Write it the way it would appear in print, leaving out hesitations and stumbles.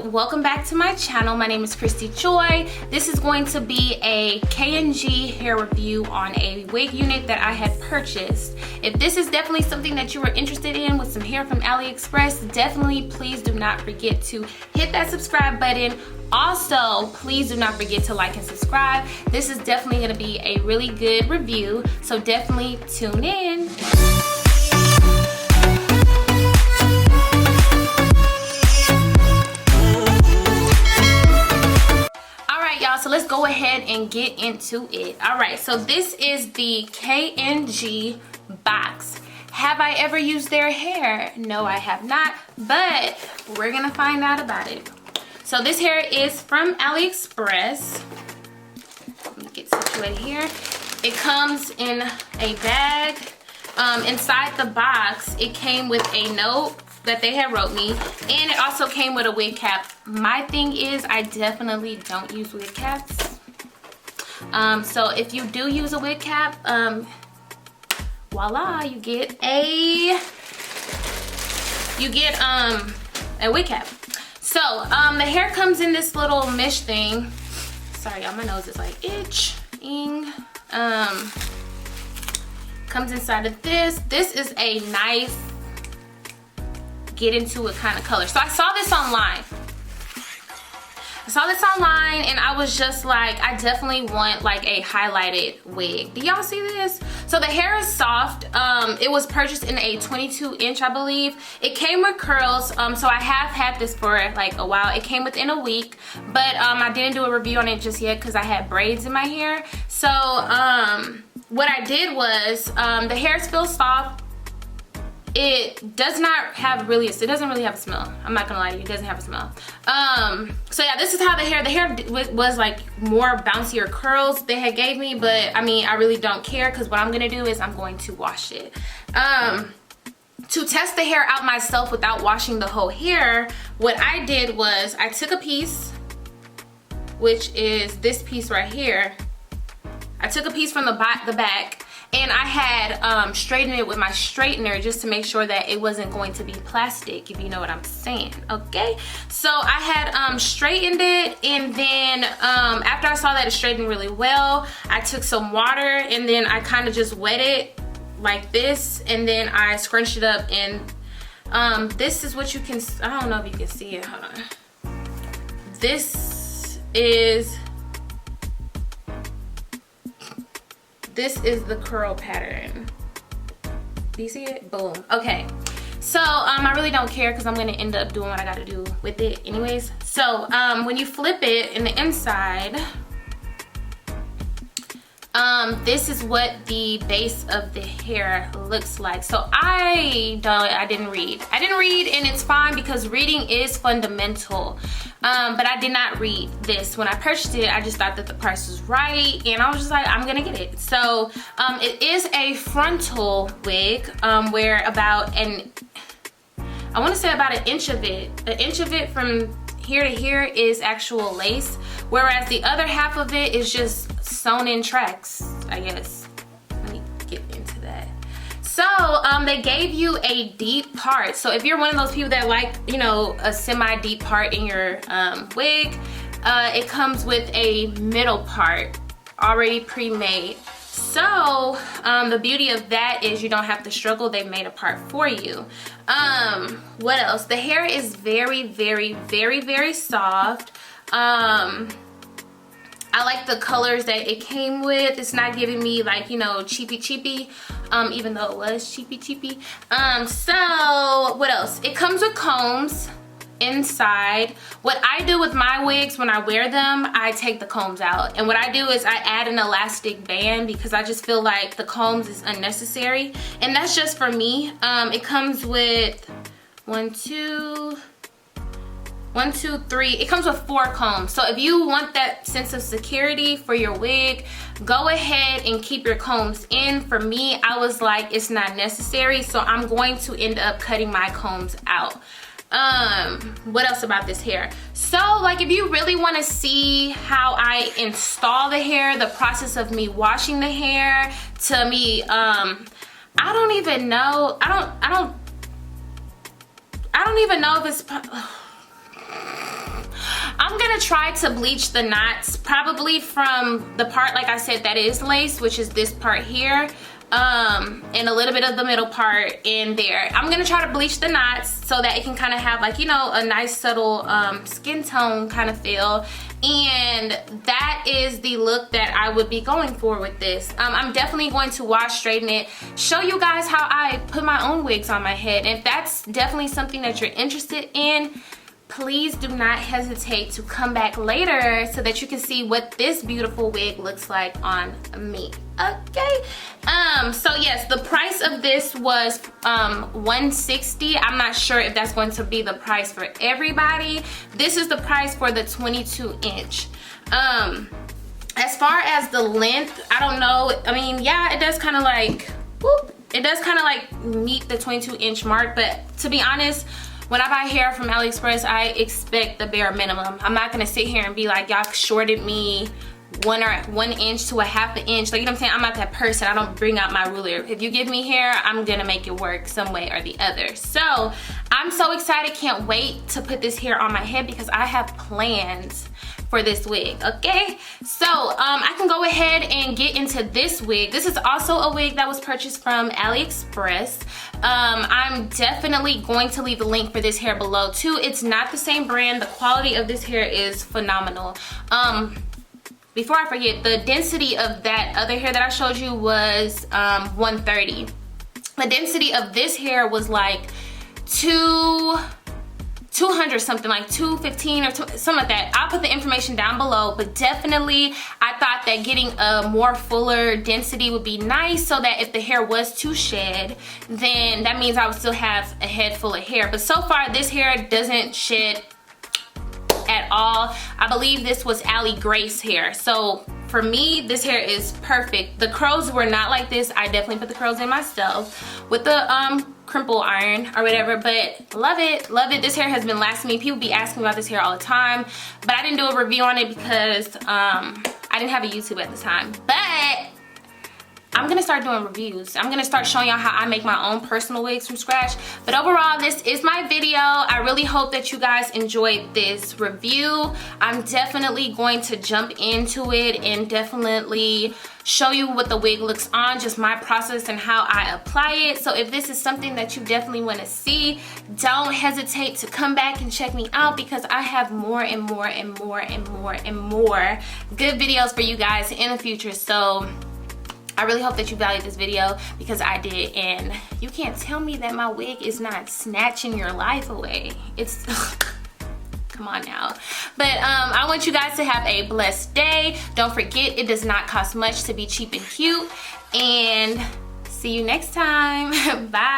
welcome back to my channel. My name is Christy Joy. This is going to be a K&G hair review on a wig unit that I had purchased. If this is definitely something that you were interested in with some hair from Aliexpress, definitely please do not forget to hit that subscribe button. Also, please do not forget to like and subscribe. This is definitely going to be a really good review, so definitely tune in. So let's go ahead and get into it. All right, so this is the K&G box. Have I ever used their hair? No, I have not, but we're gonna find out about it. So this hair is from Aliexpress. Let me get situated here. It comes in a bag. Inside the box, it came with a note that they had wrote me, and it also came with a wig cap. My thing is, I definitely don't use wig caps. So if you do use a wig cap, voila, you get a wig cap. So the hair comes in this little mesh thing. Sorry, y'all, my nose is like itching. Comes inside of this. This is a nice get into it kind of color. So I saw this online. And I was just like, I definitely want like a highlighted wig. Do y'all see this? So the hair is soft. It was purchased in a 22-inch, I believe. It came with curls, so I have had this for like a while. It came within a week, but I didn't do a review on it just yet because I had braids in my hair. So what I did was, the hair feels soft. It does not have really, it doesn't really have a smell. I'm not gonna lie to you, it doesn't have a smell. So yeah, this is how the hair was like more bouncier curls they had gave me, but I mean, I really don't care because what I'm gonna do is I'm going to wash it. To test the hair out myself without washing the whole hair, what I did was I took a piece, which is this piece right here. I took a piece from the back, and I had straightened it with my straightener just to make sure that it wasn't going to be plastic, if you know what I'm saying, okay? So I had straightened it, and then after I saw that it straightened really well, I took some water and then I kind of just wet it like this, and then I scrunched it up, and this is what you can, I don't know if you can see it, hold on. This is the curl pattern. Do you see it? Boom. Okay. So I really don't care because I'm gonna end up doing what I gotta do with it anyways. So when you flip it in the inside, this is what the base of the hair looks like. So I didn't read, and it's fine because reading is fundamental. But I did not read this. When I purchased it, I just thought that the price was right, and I was just like, I'm gonna get it. So it is a frontal wig, where about I want to say about an inch of it from here to here is actual lace, whereas the other half of it is just sewn in tracks, I guess. Let me get into that. So they gave you a deep part. So if you're one of those people that like, you know, a semi-deep part in your wig, it comes with a middle part already pre-made. So the beauty of that is you don't have to struggle. They've made a part for you. What else? The hair is very, very, very, very soft. I like the colors that it came with. It's not giving me like, you know, cheapy, even though it was cheapy. So what else? It comes with combs inside. What I do with my wigs when I wear them, I take the combs out. And what I do is I add an elastic band because I just feel like the combs is unnecessary. And that's just for me. It comes with 1, 2, 3. It comes with 4 combs. So if you want that sense of security for your wig, go ahead and keep your combs in. For me, I was like, it's not necessary, so I'm going to end up cutting my combs out. What else about this hair? So like, if you really want to see how I install the hair, the process of me washing the hair, to me, I don't even know. I don't even know if it's I'm gonna try to bleach the knots, probably from the part, like I said, that is lace, which is this part here, and a little bit of the middle part in there. I'm gonna try to bleach the knots so that it can kind of have, like, you know, a nice subtle skin tone kind of feel. And that is the look that I would be going for with this. I'm definitely going to wash, straighten it, show you guys how I put my own wigs on my head. And if that's definitely something that you're interested in, please do not hesitate to come back later so that you can see what this beautiful wig looks like on me. Okay, so yes, the price of this was $160. I'm not sure if that's going to be the price for everybody. This is the price for the 22-inch. As far as the length, I don't know. I mean, yeah, it does kind of like, whoop, it does kind of like meet the 22-inch mark, but to be honest, when I buy hair from Aliexpress, I expect the bare minimum. I'm not gonna sit here and be like, y'all shorted me 1 inch to a half an inch. Like, you know what I'm saying? I'm not that person. I don't bring out my ruler. If you give me hair, I'm gonna make it work some way or the other. So I'm so excited, can't wait to put this hair on my head because I have plans for this wig. Okay, so I can go ahead and get into this wig. This is also a wig that was purchased from Aliexpress. I'm definitely going to leave the link for this hair below too. It's not the same brand. The quality of this hair is phenomenal. Before I forget, the density of that other hair that I showed you was 130. The density of this hair was like 200 something, like 215 or something like that. I'll put the information down below, but definitely I thought that getting a more fuller density would be nice so that if the hair was to shed, then that means I would still have a head full of hair. But so far this hair doesn't shed at all. I believe this was Allie Grace hair. So for me, this hair is perfect. The curls were not like this. I definitely put the curls in myself with the crimple iron or whatever, but love it, love it. This hair has been lasting me. People be asking me about this hair all the time, but I didn't do a review on it because I didn't have a YouTube at the time. But I'm gonna start doing reviews. I'm gonna start showing y'all how I make my own personal wigs from scratch. But overall, this is my video. I really hope that you guys enjoyed this review. I'm definitely going to jump into it and definitely show you what the wig looks on, just my process and how I apply it. So if this is something that you definitely want to see, don't hesitate to come back and check me out because I have more and more and more and more and more good videos for you guys in the future. So I really hope that you valued this video because I did, and you can't tell me that my wig is not snatching your life away. It's come on now. But I want you guys to have a blessed day. Don't forget, it does not cost much to be cheap and cute, and see you next time. Bye.